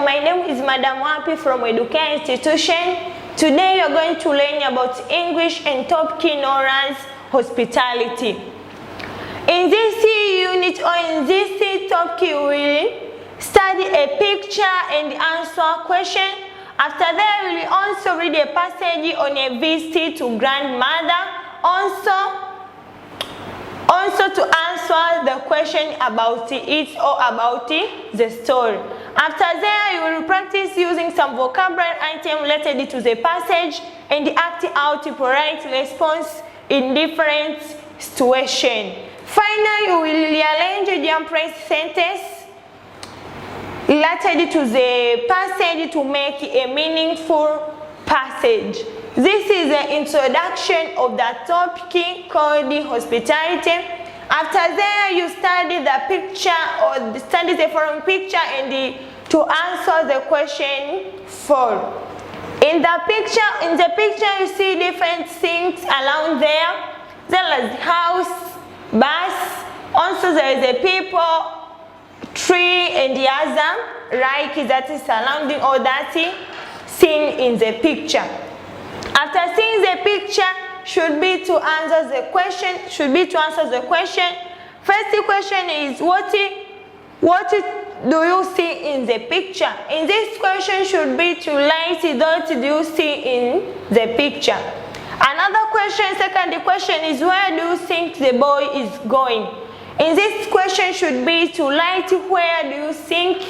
my name is Madam Wapi from Edukea institution. Today we are going to learn about English and topic known as hospitality. In this unit or in this topic, we will study a picture and answer question. After that, we will also read a passage on a visit to grandmother. Also to answer the question about it or about the story. After that, you will practice using some vocabulary items related to the passage and act out a polite response in different situations. Finally, you will rearrange the impressed sentence related to the passage to make a meaningful passage. This is the introduction of the topic called hospitality. After that, you study the picture or study the following picture and to answer the question 4. In the picture you see different things around there. There is house, bus, also there is a people, tree and the other like that is surrounding all that seen in the picture. After seeing the picture, should be to answer the question. First question is what do you see in the picture? In this question should be to write what do you see in the picture. Another question, second question is where do you think the boy is going? In this question should be to write where do you think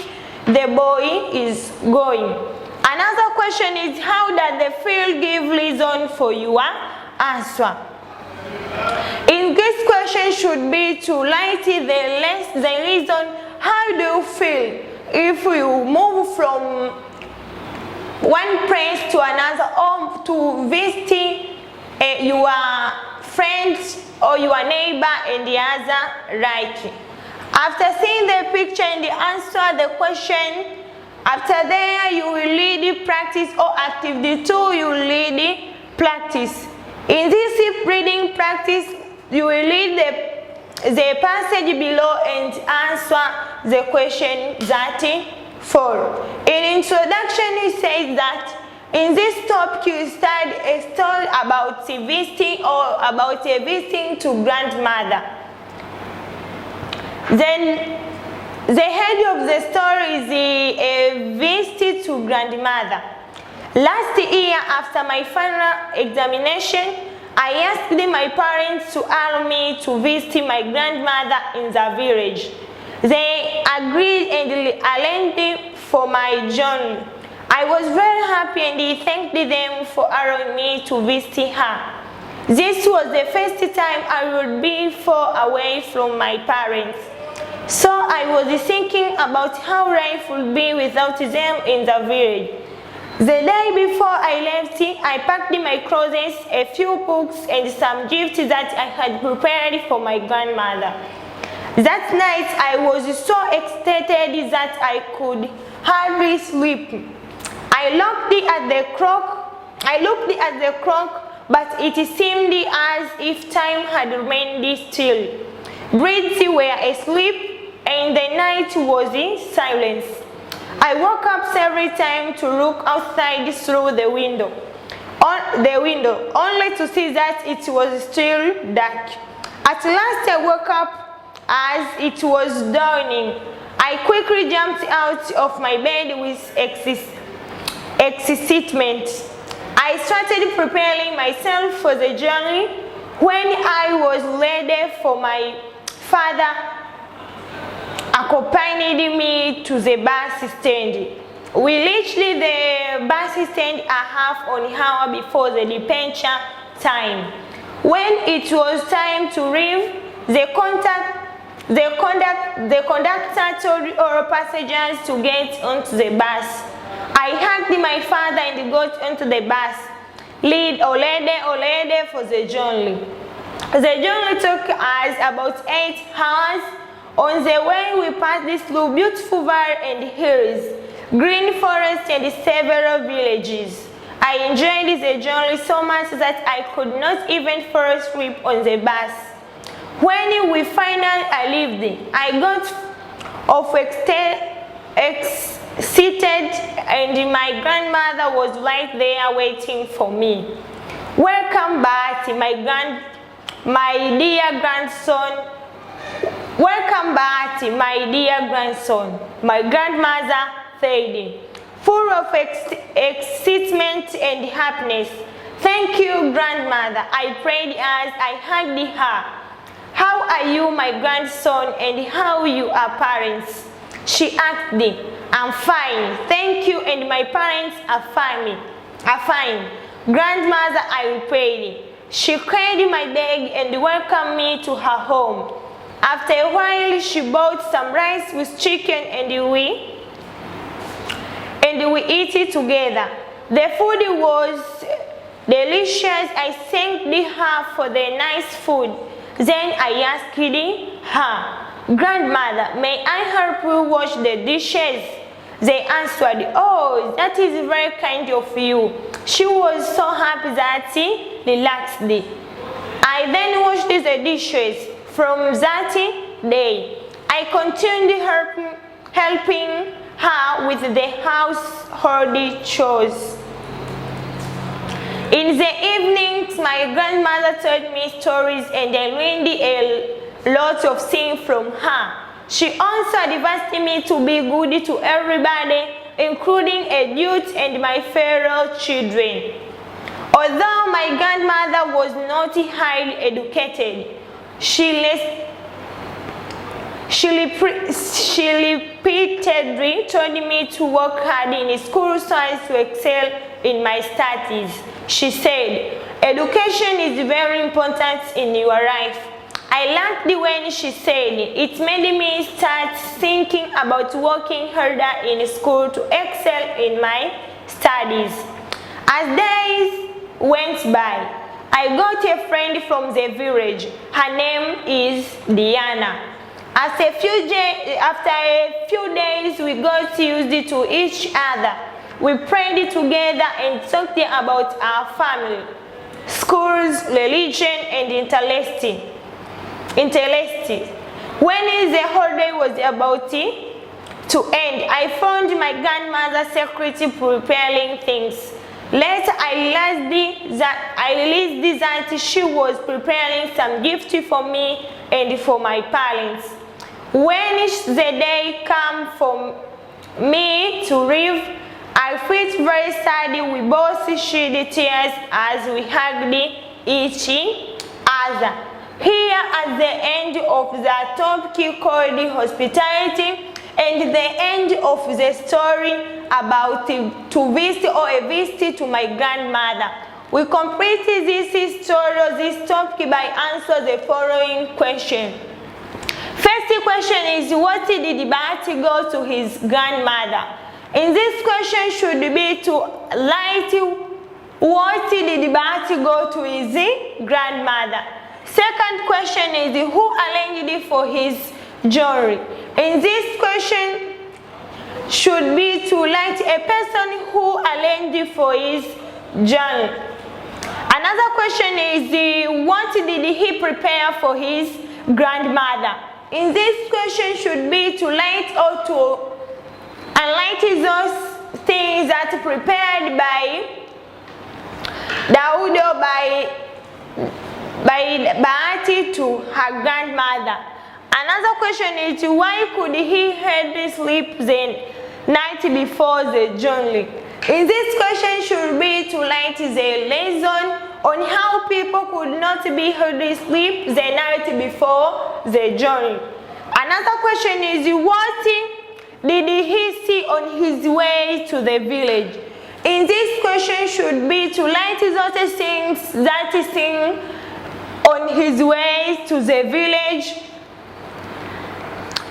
the boy is going. Another question is how does the field give reason for your answer? In this question should be to write the reason. How do you feel if you move from one place to another or to visit your friends or your neighbor and the other like? After seeing the picture and answer the question, after there you will read practice or activity 2 you will read practice. In this reading practice you will read the passage below and answer the question that 4. In introduction it says that in this topic you study a story about visiting or about a visiting to grandmother. Then the head of the story is a visit to grandmother. Last year, after my final examination, I asked my parents to allow me to visit my grandmother in the village. They agreed and arranged for my journey. I was very happy and thanked them for allowing me to visit her. This was the first time I would be far away from my parents. So I was thinking about how life would be without them in the village. The day before I left, I packed my clothes, a few books and some gifts that I had prepared for my grandmother. That night I was so excited that I could hardly sleep. I looked at the clock, but it seemed as if time had remained still. Birds were asleep and the night was in silence. I woke up several times to look outside through the window, only to see that it was still dark. At last I woke up as it was dawning. I quickly jumped out of my bed with excitement. I started preparing myself for the journey. When I was ready for my father accompanied me to the bus stand. We reached the bus stand a half an hour before the departure time. When it was time to leave, the conductor told all passengers to get onto the bus. I hugged my father and got onto the bus. Lead already for the journey. The journey took us about 8 hours. On the way we passed through beautiful valleys and hills, green forests and several villages. I enjoyed the journey so much that I could not even fall asleep on the bus. When we finally arrived, I got off seated, and my grandmother was right there waiting for me. Welcome back, my dear grandson. Welcome back, my dear grandson, my grandmother said, full of excitement and happiness. Thank you, grandmother, I prayed as I hugged her. How are you, my grandson, and how you are parents? She asked me. I'm fine, thank you, and my parents are fine. Grandmother, I replied. She carried my bag and welcomed me to her home. After a while, she bought some rice with chicken and we ate it together. The food was delicious. I thanked her for the nice food. Then I asked her, Grandmother, may I help you wash the dishes? They answered, oh, that is very kind of you. She was so happy that she relaxed. I then washed the dishes. From that day, I continued helping her with the household chores. In the evenings, my grandmother told me stories and I learned a lot of things from her. She also advised me to be good to everybody, including adults and my fellow children. Although my grandmother was not highly educated, she repeatedly told me to work hard in school so as to excel in my studies. She said, education is very important in your life. I liked when she said it made me start thinking about working harder in school to excel in my studies. As days went by, I got a friend from the village. Her name is Diana. After a few days, we got used to each other. We prayed together and talked about our family, schools, religion, and interests. When the holiday was about to end, I found my grandmother secretly preparing things. Later, I realized that she was preparing some gift for me and for my parents. When the day came for me to leave, I felt very sad. We both shed tears as we hugged each other. Here at the end of the topic called hospitality and the end of the story about to visit or a visit to my grandmother. We completed this topic by answering the following question. First question is, what did Bahati go to his grandmother? In this question should be to write what did Bahati go to his grandmother. Second question is, who arranged for his jewelry? In this question should be to write a person who arranged for his jewelry. Another question is, what did he prepare for his grandmother? In this question should be to write or to highlight those things that prepared by Daudo by Bahati to her grandmother. Another question is, why could he hardly sleep the night before the journey? In this question should be to write the lesson on how people could not be hardly sleep the night before the journey. Another question is, what did he see on his way to the village? In this question should be to write those things that he seen on his way to the village.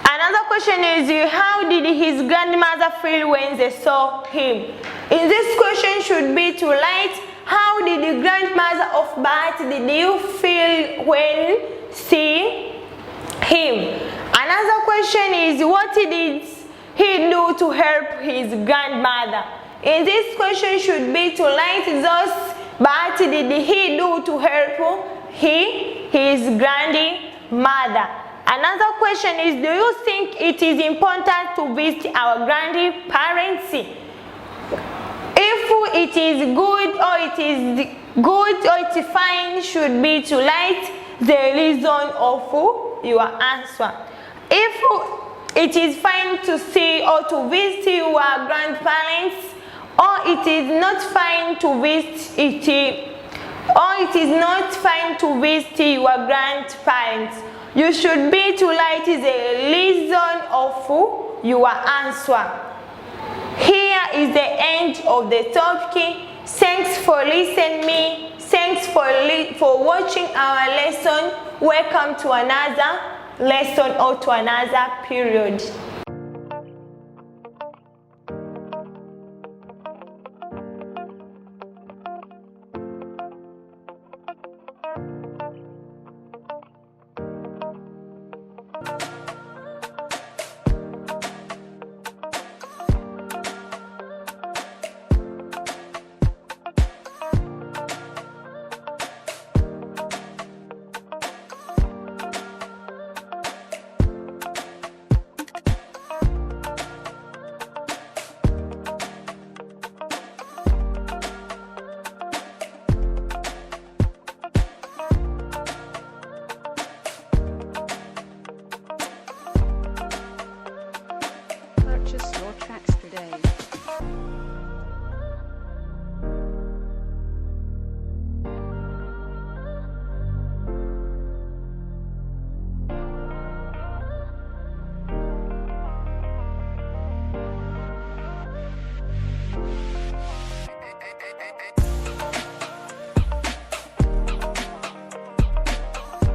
Another question is, how did his grandmother feel when they saw him? In this question should be to write, how did the grandmother of Bahati did you feel when see him? Another question is, what did he do to help his grandmother? In this question should be to write those Bahati did he do to help his grandmother. Another question is, do you think it is important to visit our grandparents? If it is good or it is fine, should be to write the reason of your answer. If it is fine to see or to visit your grandparents, or it is not fine to visit your grandparents, you should be to write the reason of your answer. Here is the end of the topic. Thanks for listening. Thanks for watching our lesson. Welcome to another lesson or to another period.